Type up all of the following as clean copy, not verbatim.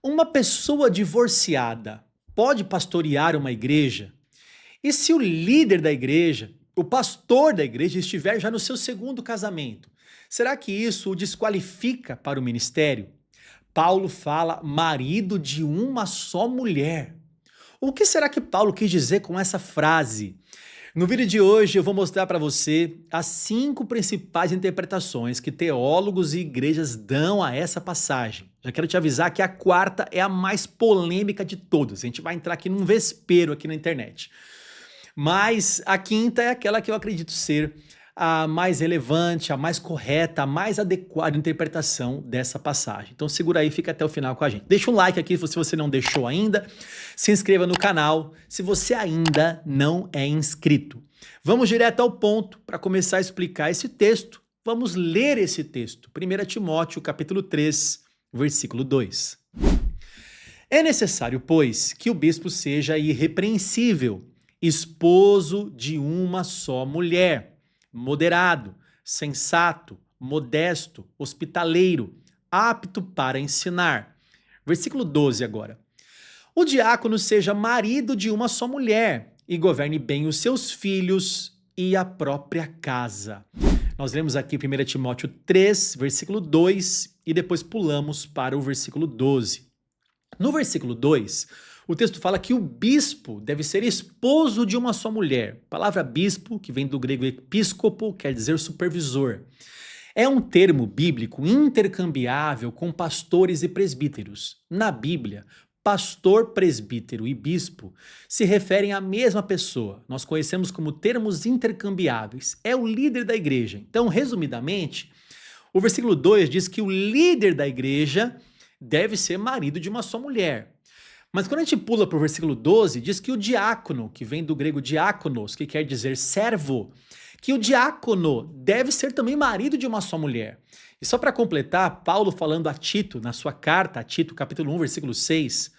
Uma pessoa divorciada pode pastorear uma igreja? E se o líder da igreja, o pastor da igreja, estiver já no seu segundo casamento, será que isso o desqualifica para o ministério? Paulo fala marido de uma só mulher. O que será que Paulo quis dizer com essa frase? No vídeo de hoje eu vou mostrar para você as 5 principais interpretações que teólogos e igrejas dão a essa passagem. Já quero te avisar que a quarta é a mais polêmica de todas. A gente vai entrar aqui num vespeiro aqui na internet. Mas a quinta é aquela que eu acredito ser a mais relevante, a mais correta, a mais adequada interpretação dessa passagem. Então segura aí, fica até o final com a gente. Deixa um like aqui se você não deixou ainda, se inscreva no canal se você ainda não é inscrito. Vamos direto ao ponto para começar a explicar esse texto. Vamos ler esse texto. 1 Timóteo, capítulo 3, versículo 2. É necessário, pois, que o bispo seja irrepreensível, esposo de uma só mulher, moderado, sensato, modesto, hospitaleiro, apto para ensinar. Versículo 12 agora. O diácono seja marido de uma só mulher e governe bem os seus filhos e a própria casa. Nós lemos aqui 1 Timóteo 3, versículo 2 e depois pulamos para o versículo 12. No versículo 2, o texto fala que o bispo deve ser esposo de uma só mulher. A palavra bispo, que vem do grego episcopo, quer dizer supervisor. É um termo bíblico intercambiável com pastores e presbíteros. Na Bíblia, pastor, presbítero e bispo se referem à mesma pessoa. Nós conhecemos como termos intercambiáveis. É o líder da igreja. Então, resumidamente, o versículo 2 diz que o líder da igreja deve ser marido de uma só mulher. Mas quando a gente pula para o versículo 12, diz que o diácono, que vem do grego diáconos, que quer dizer servo, que o diácono deve ser também marido de uma só mulher. E só para completar, Paulo falando a Tito, na sua carta a Tito, capítulo 1, versículo 6,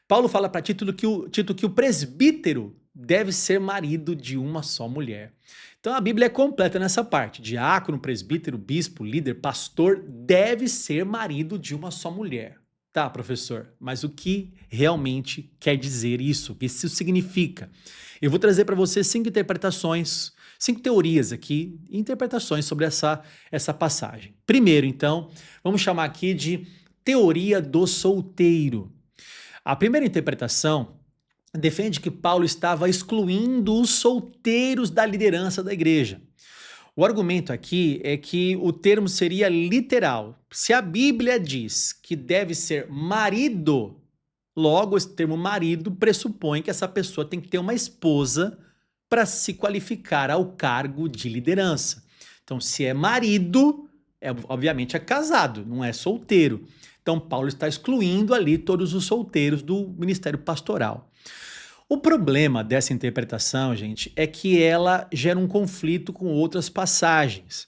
Paulo fala para Tito que o presbítero deve ser marido de uma só mulher. Então a Bíblia é completa nessa parte. Diácono, presbítero, bispo, líder, pastor deve ser marido de uma só mulher. Tá, professor, mas o que realmente quer dizer isso? O que isso significa? Eu vou trazer para você 5 interpretações, 5 teorias aqui, interpretações sobre essa passagem. Primeiro, então, vamos chamar aqui de teoria do solteiro. A primeira interpretação defende que Paulo estava excluindo os solteiros da liderança da igreja. O argumento aqui é que o termo seria literal. Se a Bíblia diz que deve ser marido, logo esse termo marido pressupõe que essa pessoa tem que ter uma esposa para se qualificar ao cargo de liderança. Então, se é marido, obviamente é casado, não é solteiro. Então, Paulo está excluindo ali todos os solteiros do ministério pastoral. O problema dessa interpretação, gente, é que ela gera um conflito com outras passagens.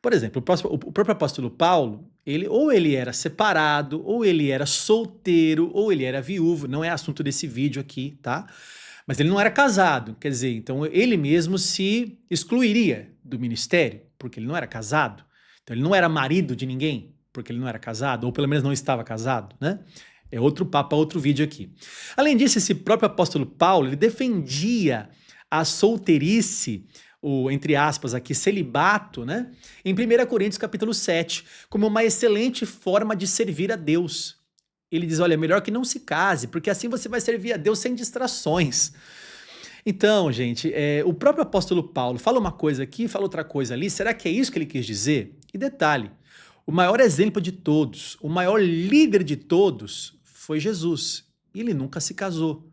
Por exemplo, o próprio apóstolo Paulo, ele era separado, ou ele era solteiro, ou ele era viúvo, não é assunto desse vídeo aqui, tá? Mas ele não era casado, quer dizer, então ele mesmo se excluiria do ministério, porque ele não era casado. Então ele não era marido de ninguém, porque ele não era casado, ou pelo menos não estava casado, né? É outro papo, outro vídeo aqui. Além disso, esse próprio apóstolo Paulo, ele defendia a solteirice, o, entre aspas aqui, celibato, né? Em 1 Coríntios capítulo 7, como uma excelente forma de servir a Deus. Ele diz, olha, é melhor que não se case, porque assim você vai servir a Deus sem distrações. Então, gente, o próprio apóstolo Paulo fala uma coisa aqui, fala outra coisa ali, será que é isso que ele quis dizer? E detalhe, o maior exemplo de todos, o maior líder de todos foi Jesus. E ele nunca se casou.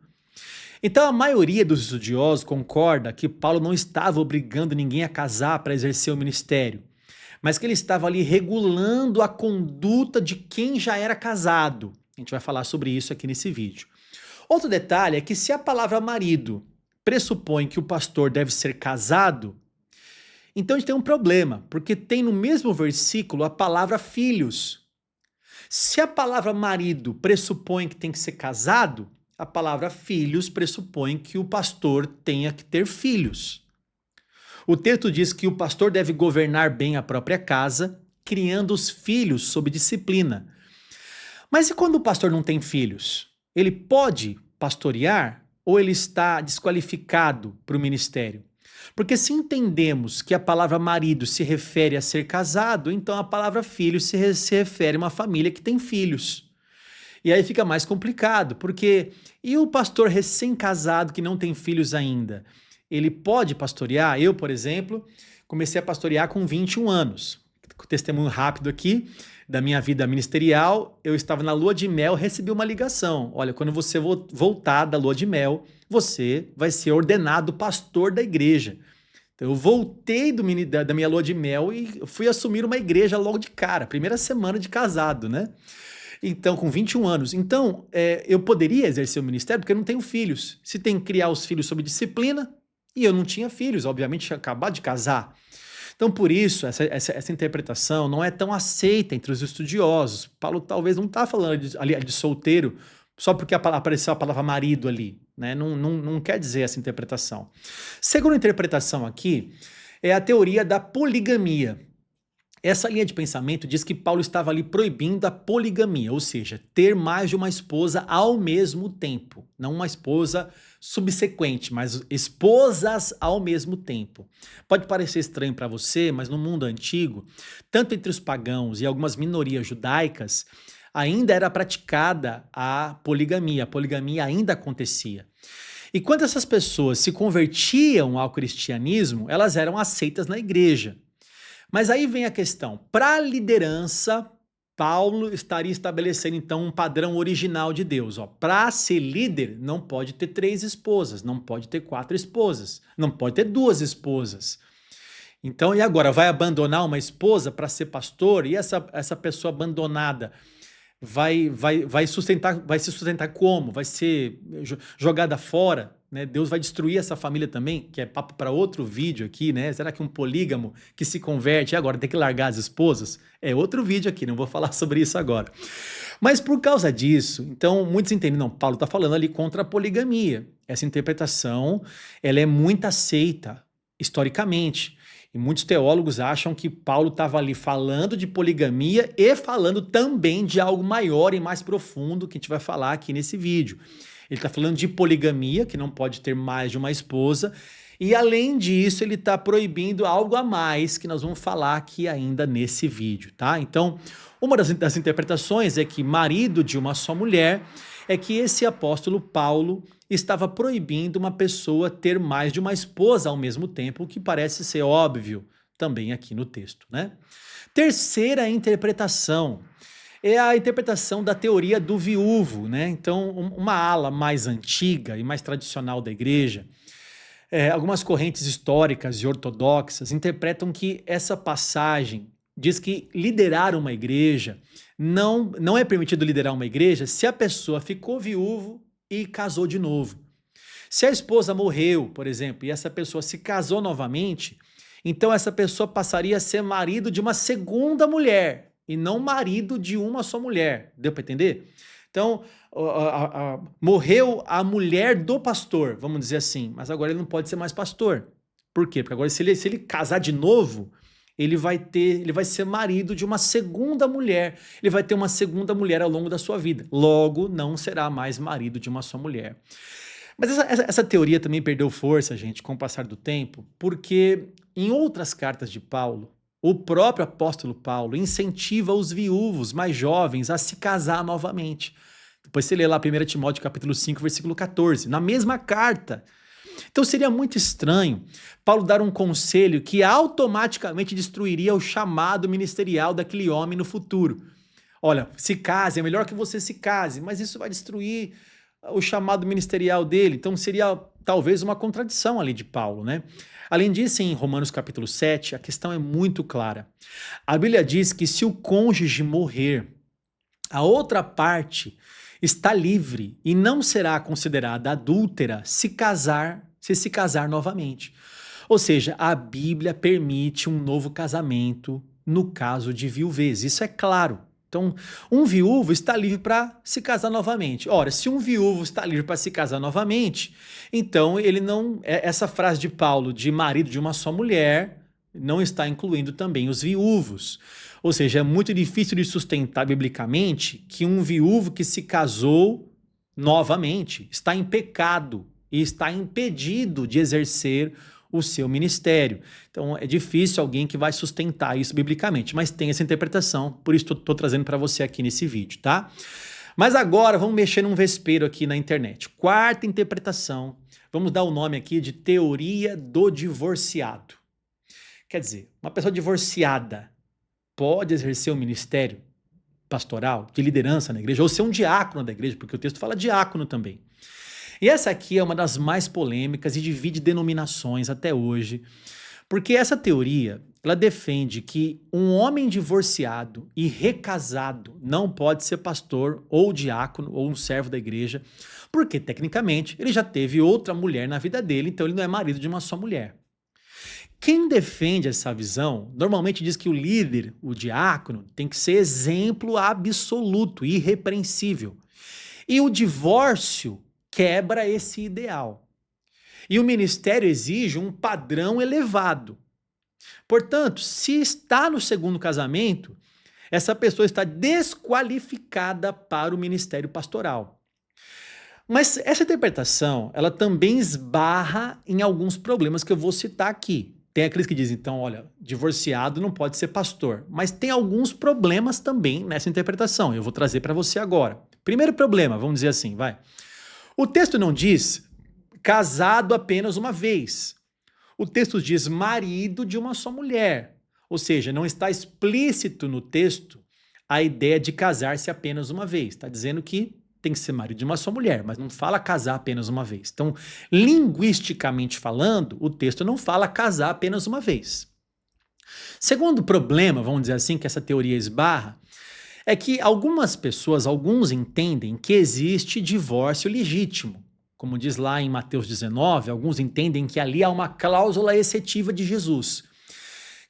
Então a maioria dos estudiosos concorda que Paulo não estava obrigando ninguém a casar para exercer o ministério, mas que ele estava ali regulando a conduta de quem já era casado. A gente vai falar sobre isso aqui nesse vídeo. Outro detalhe é que se a palavra marido pressupõe que o pastor deve ser casado, então a gente tem um problema, porque tem no mesmo versículo a palavra filhos. Se a palavra marido pressupõe que tem que ser casado, a palavra filhos pressupõe que o pastor tenha que ter filhos. O texto diz que o pastor deve governar bem a própria casa, criando os filhos sob disciplina. Mas e quando o pastor não tem filhos? Ele pode pastorear ou ele está desqualificado para o ministério? Porque se entendemos que a palavra marido se refere a ser casado, então a palavra filho se refere a uma família que tem filhos. E aí fica mais complicado, porque e o pastor recém-casado que não tem filhos ainda? Ele pode pastorear? Eu, por exemplo, comecei a pastorear com 21 anos. Testemunho rápido aqui da minha vida ministerial, eu estava na lua de mel, recebi uma ligação. Olha, quando você voltar da lua de mel, você vai ser ordenado pastor da igreja. Então, eu voltei da minha lua de mel e fui assumir uma igreja logo de cara, primeira semana de casado, né? Então, com 21 anos. Então, eu poderia exercer o ministério porque eu não tenho filhos. Se tem que criar os filhos sob disciplina, e eu não tinha filhos, obviamente tinha acabado de casar. Então, por isso, essa interpretação não é tão aceita entre os estudiosos. Paulo talvez não está falando de solteiro só porque apareceu a palavra marido ali, né? Não quer dizer essa interpretação. Segunda interpretação aqui é a teoria da poligamia. Essa linha de pensamento diz que Paulo estava ali proibindo a poligamia, ou seja, ter mais de uma esposa ao mesmo tempo. Não uma esposa subsequente, mas esposas ao mesmo tempo. Pode parecer estranho para você, mas no mundo antigo, tanto entre os pagãos e algumas minorias judaicas, ainda era praticada a poligamia ainda acontecia. E quando essas pessoas se convertiam ao cristianismo, elas eram aceitas na igreja. Mas aí vem a questão, para a liderança, Paulo estaria estabelecendo então um padrão original de Deus. Para ser líder, não pode ter 3 esposas, não pode ter 4 esposas, não pode ter 2 esposas. Então, e agora? Vai abandonar uma esposa para ser pastor? E essa pessoa abandonada vai se sustentar como? Vai ser jogada fora? Né? Deus vai destruir essa família também, que é papo para outro vídeo aqui, né? Será que um polígamo que se converte agora tem que largar as esposas? É outro vídeo aqui, não vou falar sobre isso agora. Mas por causa disso, então muitos entendem, não, Paulo está falando ali contra a poligamia. Essa interpretação, ela é muito aceita historicamente. E muitos teólogos acham que Paulo estava ali falando de poligamia e falando também de algo maior e mais profundo que a gente vai falar aqui nesse vídeo. Ele está falando de poligamia, que não pode ter mais de uma esposa, e além disso ele está proibindo algo a mais que nós vamos falar aqui ainda nesse vídeo, tá? Então, uma das interpretações é que marido de uma só mulher é que esse apóstolo Paulo estava proibindo uma pessoa ter mais de uma esposa ao mesmo tempo, o que parece ser óbvio também aqui no texto, né? Terceira interpretação é a interpretação da teoria do viúvo, né? Então, uma ala mais antiga e mais tradicional da igreja, algumas correntes históricas e ortodoxas interpretam que essa passagem diz que liderar uma igreja, não é permitido liderar uma igreja se a pessoa ficou viúvo e casou de novo. Se a esposa morreu, por exemplo, e essa pessoa se casou novamente, então essa pessoa passaria a ser marido de uma segunda mulher, e não marido de uma só mulher. Deu para entender? Então, morreu a mulher do pastor, vamos dizer assim, mas agora ele não pode ser mais pastor. Por quê? Porque agora se ele casar de novo, ele vai ser marido de uma segunda mulher. Ele vai ter uma segunda mulher ao longo da sua vida. Logo, não será mais marido de uma só mulher. Mas essa teoria também perdeu força, gente, com o passar do tempo, porque em outras cartas de Paulo, o próprio apóstolo Paulo incentiva os viúvos mais jovens a se casar novamente. Depois você lê lá 1 Timóteo capítulo 5, versículo 14, na mesma carta. Então seria muito estranho Paulo dar um conselho que automaticamente destruiria o chamado ministerial daquele homem no futuro. Olha, se case, é melhor que você se case, mas isso vai destruir o chamado ministerial dele. Então seria talvez uma contradição ali de Paulo, né? Além disso, em Romanos capítulo 7, a questão é muito clara. A Bíblia diz que se o cônjuge morrer, a outra parte está livre e não será considerada adúltera se se casar novamente. Ou seja, a Bíblia permite um novo casamento no caso de viuvez. Isso é claro. Então, um viúvo está livre para se casar novamente. Ora, se um viúvo está livre para se casar novamente, então ele não. Essa frase de Paulo de marido de uma só mulher não está incluindo também os viúvos. Ou seja, é muito difícil de sustentar biblicamente que um viúvo que se casou novamente está em pecado e está impedido de exercer o seu ministério. Então é difícil alguém que vai sustentar isso biblicamente, mas tem essa interpretação, por isso estou trazendo para você aqui nesse vídeo, tá? Mas agora vamos mexer num vespeiro aqui na internet. Quarta interpretação, vamos dar o nome aqui de teoria do divorciado. Quer dizer, uma pessoa divorciada pode exercer o ministério pastoral, de liderança na igreja, ou ser um diácono da igreja, porque o texto fala diácono também. E essa aqui é uma das mais polêmicas e divide denominações até hoje, porque essa teoria, ela defende que um homem divorciado e recasado não pode ser pastor ou diácono ou um servo da igreja, porque tecnicamente ele já teve outra mulher na vida dele, então ele não é marido de uma só mulher. Quem defende essa visão normalmente diz que o líder, o diácono, tem que ser exemplo absoluto, irrepreensível. E o divórcio quebra esse ideal. E o ministério exige um padrão elevado. Portanto, se está no segundo casamento, essa pessoa está desqualificada para o ministério pastoral. Mas essa interpretação, ela também esbarra em alguns problemas que eu vou citar aqui. Tem aqueles que dizem, então, olha, divorciado não pode ser pastor. Mas tem alguns problemas também nessa interpretação. Eu vou trazer para você agora. Primeiro problema, vamos dizer assim, vai. O texto não diz casado apenas uma vez. O texto diz marido de uma só mulher. Ou seja, não está explícito no texto a ideia de casar-se apenas uma vez. Está dizendo que tem que ser marido de uma só mulher, mas não fala casar apenas uma vez. Então, linguisticamente falando, o texto não fala casar apenas uma vez. Segundo problema, vamos dizer assim, que essa teoria esbarra, é que algumas pessoas, alguns entendem que existe divórcio legítimo. Como diz lá em Mateus 19, alguns entendem que ali há uma cláusula excetiva de Jesus,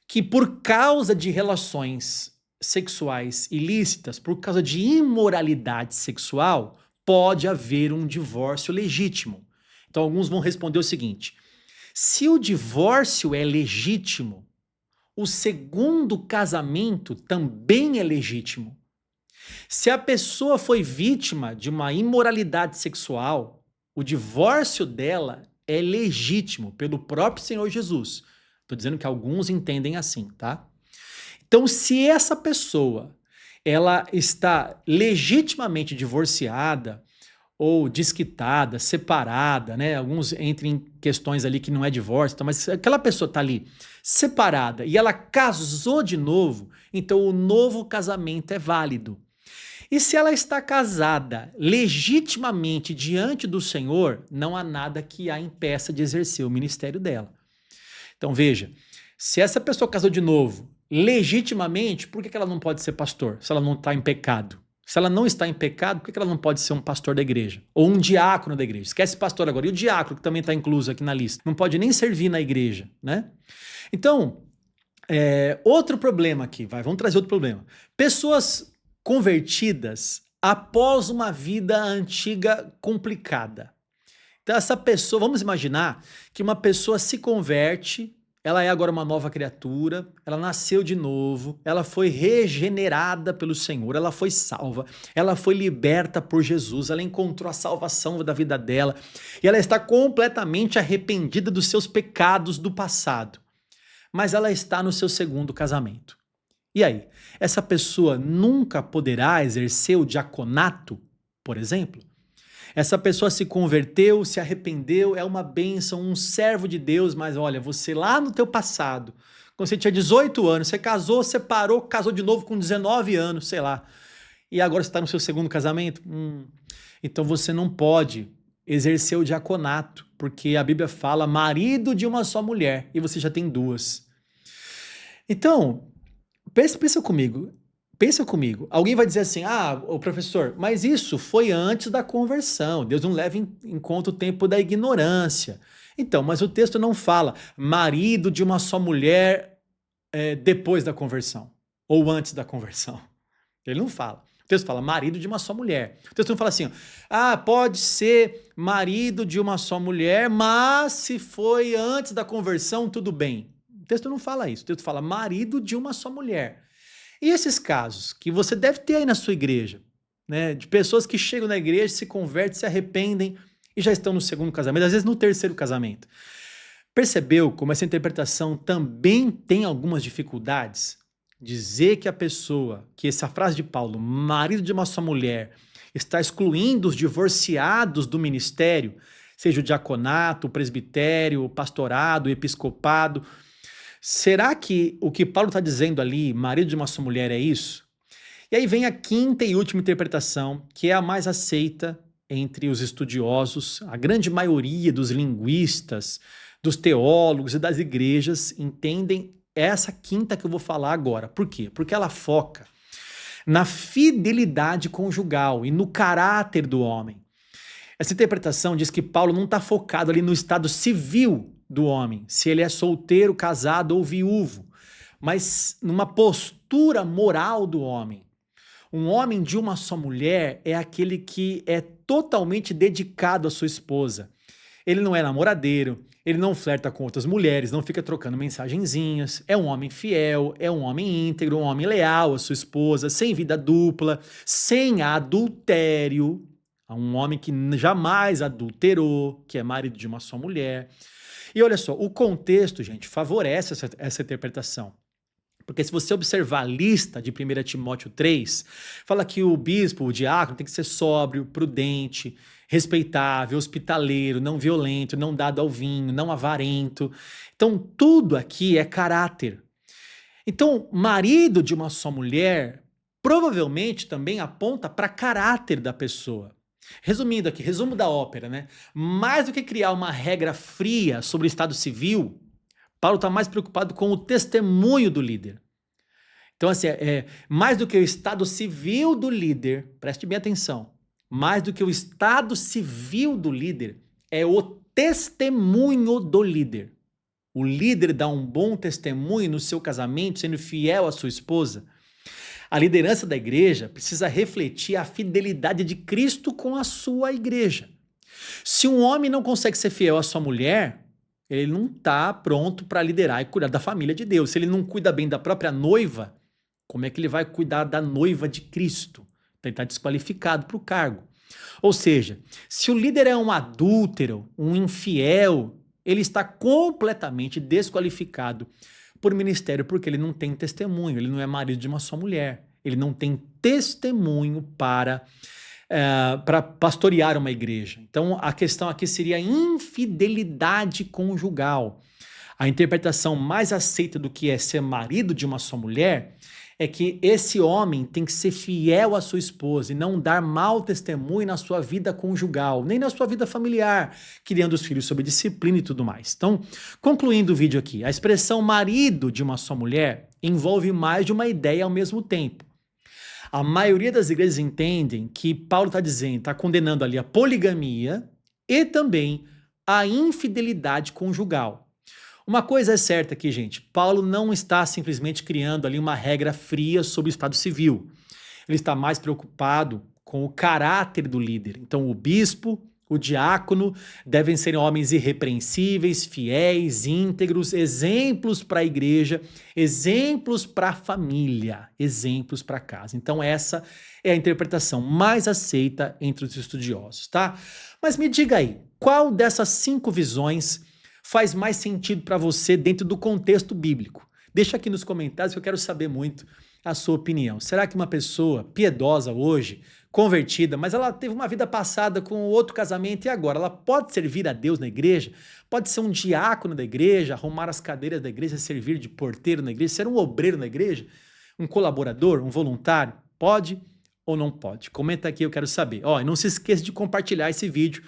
que por causa de relações sexuais ilícitas, por causa de imoralidade sexual, pode haver um divórcio legítimo. Então alguns vão responder o seguinte: se o divórcio é legítimo, o segundo casamento também é legítimo. Se a pessoa foi vítima de uma imoralidade sexual, o divórcio dela é legítimo pelo próprio Senhor Jesus. Estou dizendo que alguns entendem assim, tá? Então, se essa pessoa ela está legitimamente divorciada ou desquitada, separada, né? Alguns entram em questões ali que não é divórcio, mas se aquela pessoa está ali separada e ela casou de novo, então o novo casamento é válido. E se ela está casada legitimamente diante do Senhor, não há nada que a impeça de exercer o ministério dela. Então veja, se essa pessoa casou de novo legitimamente, por que ela não pode ser pastor? Se ela não está em pecado. Se ela não está em pecado, por que ela não pode ser um pastor da igreja? Ou um diácono da igreja? Esquece pastor agora. E o diácono, que também está incluso aqui na lista? Não pode nem servir na igreja, né? Então, outro problema aqui, vamos trazer outro problema. Pessoas convertidas após uma vida antiga complicada. Então essa pessoa, vamos imaginar que uma pessoa se converte, ela é agora uma nova criatura, ela nasceu de novo, ela foi regenerada pelo Senhor, ela foi salva, ela foi liberta por Jesus, ela encontrou a salvação da vida dela e ela está completamente arrependida dos seus pecados do passado, mas ela está no seu segundo casamento. E aí, essa pessoa nunca poderá exercer o diaconato, por exemplo? Essa pessoa se converteu, se arrependeu, é uma bênção, um servo de Deus, mas olha, você lá no teu passado, quando você tinha 18 anos, você casou, separou, casou de novo com 19 anos, sei lá, e agora você está no seu segundo casamento? Então você não pode exercer o diaconato, porque a Bíblia fala marido de uma só mulher, e você já tem duas. Então, pensa comigo. Alguém vai dizer assim, ô professor, mas isso foi antes da conversão. Deus não leva em conta o tempo da ignorância. Então, mas o texto não fala marido de uma só mulher depois da conversão ou antes da conversão. Ele não fala. O texto fala marido de uma só mulher. O texto não fala assim, pode ser marido de uma só mulher, mas se foi antes da conversão, tudo bem. O texto não fala isso. O texto fala marido de uma só mulher. E esses casos que você deve ter aí na sua igreja, né, de pessoas que chegam na igreja, se convertem, se arrependem e já estão no segundo casamento, às vezes no terceiro casamento. Percebeu como essa interpretação também tem algumas dificuldades? Dizer que a pessoa, que essa frase de Paulo, marido de uma só mulher, está excluindo os divorciados do ministério, seja o diaconato, o presbitério, o pastorado, o episcopado. Será que o que Paulo está dizendo ali, marido de uma só mulher, é isso? E aí vem a quinta e última interpretação, que é a mais aceita entre os estudiosos, a grande maioria dos linguistas, dos teólogos e das igrejas entendem essa quinta que eu vou falar agora. Por quê? Porque ela foca na fidelidade conjugal e no caráter do homem. Essa interpretação diz que Paulo não está focado ali no estado civil do homem, se ele é solteiro, casado ou viúvo, mas numa postura moral do homem. Um homem de uma só mulher é aquele que é totalmente dedicado à sua esposa. Ele não é namoradeiro, ele não flerta com outras mulheres, não fica trocando mensagenzinhas, é um homem fiel, é um homem íntegro, um homem leal à sua esposa, sem vida dupla, sem adultério, um homem que jamais adulterou, que é marido de uma só mulher. E olha só, o contexto, gente, favorece essa interpretação. Porque se você observar a lista de 1 Timóteo 3, fala que o bispo, o diácono, tem que ser sóbrio, prudente, respeitável, hospitaleiro, não violento, não dado ao vinho, não avarento. Então, tudo aqui é caráter. Então, marido de uma só mulher provavelmente também aponta para caráter da pessoa. Resumindo aqui, resumo da ópera, né? Mais do que criar uma regra fria sobre o estado civil, Paulo está mais preocupado com o testemunho do líder. Então, assim, mais do que o estado civil do líder, preste bem atenção, mais do que o estado civil do líder, é o testemunho do líder. O líder dá um bom testemunho no seu casamento, sendo fiel à sua esposa. A liderança da igreja precisa refletir a fidelidade de Cristo com a sua igreja. Se um homem não consegue ser fiel à sua mulher, ele não está pronto para liderar e cuidar da família de Deus. Se ele não cuida bem da própria noiva, como é que ele vai cuidar da noiva de Cristo? Então, ele está desqualificado para o cargo. Ou seja, se o líder é um adúltero, um infiel, ele está completamente desqualificado por ministério porque ele não tem testemunho, ele não é marido de uma só mulher, ele não tem testemunho para pastorear uma igreja. Então, a questão aqui seria a infidelidade conjugal. A interpretação mais aceita do que é ser marido de uma só mulher é que esse homem tem que ser fiel à sua esposa e não dar mau testemunho na sua vida conjugal, nem na sua vida familiar, criando os filhos sob disciplina e tudo mais. Então, concluindo o vídeo aqui, a expressão marido de uma só mulher envolve mais de uma ideia ao mesmo tempo. A maioria das igrejas entendem que Paulo está dizendo, está condenando ali a poligamia e também a infidelidade conjugal. Uma coisa é certa aqui, gente, Paulo não está simplesmente criando ali uma regra fria sobre o estado civil. Ele está mais preocupado com o caráter do líder. Então, o bispo, o diácono devem ser homens irrepreensíveis, fiéis, íntegros, exemplos para a igreja, exemplos para a família, exemplos para casa. Então, essa é a interpretação mais aceita entre os estudiosos, tá? Mas me diga aí, qual dessas 5 visões faz mais sentido para você dentro do contexto bíblico? Deixa aqui nos comentários que eu quero saber muito a sua opinião. Será que uma pessoa piedosa hoje, convertida, mas ela teve uma vida passada com outro casamento e agora ela pode servir a Deus na igreja? Pode ser um diácono da igreja, arrumar as cadeiras da igreja, servir de porteiro na igreja, ser um obreiro na igreja? Um colaborador, um voluntário? Pode ou não pode? Comenta aqui, eu quero saber. Ó, e não se esqueça de compartilhar esse vídeo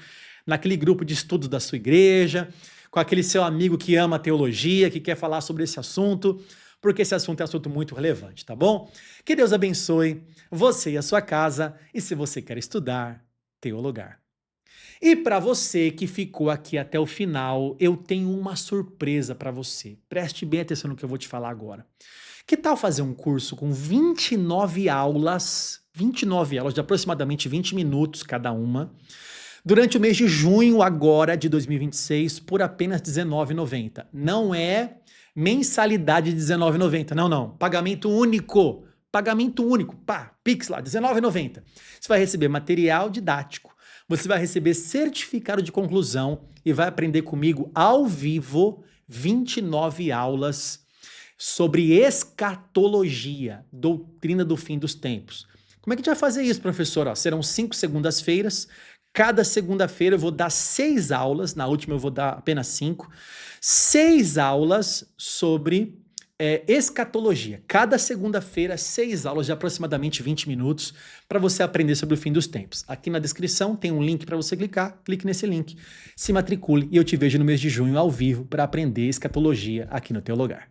naquele grupo de estudos da sua igreja, com aquele seu amigo que ama teologia, que quer falar sobre esse assunto, porque esse assunto é um assunto muito relevante, tá bom? Que Deus abençoe você e a sua casa, e se você quer estudar, teologar. E para você que ficou aqui até o final, eu tenho uma surpresa para você. Preste bem atenção no que eu vou te falar agora. Que tal fazer um curso com 29 aulas de aproximadamente 20 minutos cada uma, durante o mês de junho agora de 2026, por apenas R$19,90. Não é mensalidade de R$19,90. Não, não. Pagamento único. Pagamento único. Pá, Pix lá, R$19,90. Você vai receber material didático. Você vai receber certificado de conclusão e vai aprender comigo ao vivo 29 aulas sobre escatologia, doutrina do fim dos tempos. Como é que a gente vai fazer isso, professor? Ó, serão 5 segundas-feiras. Cada segunda-feira eu vou dar 6 aulas, na última eu vou dar apenas 5. 6 aulas sobre escatologia. Cada segunda-feira, 6 aulas de aproximadamente 20 minutos para você aprender sobre o fim dos tempos. Aqui na descrição tem um link para você clicar, clique nesse link, se matricule e eu te vejo no mês de junho ao vivo para aprender escatologia aqui no Teologar.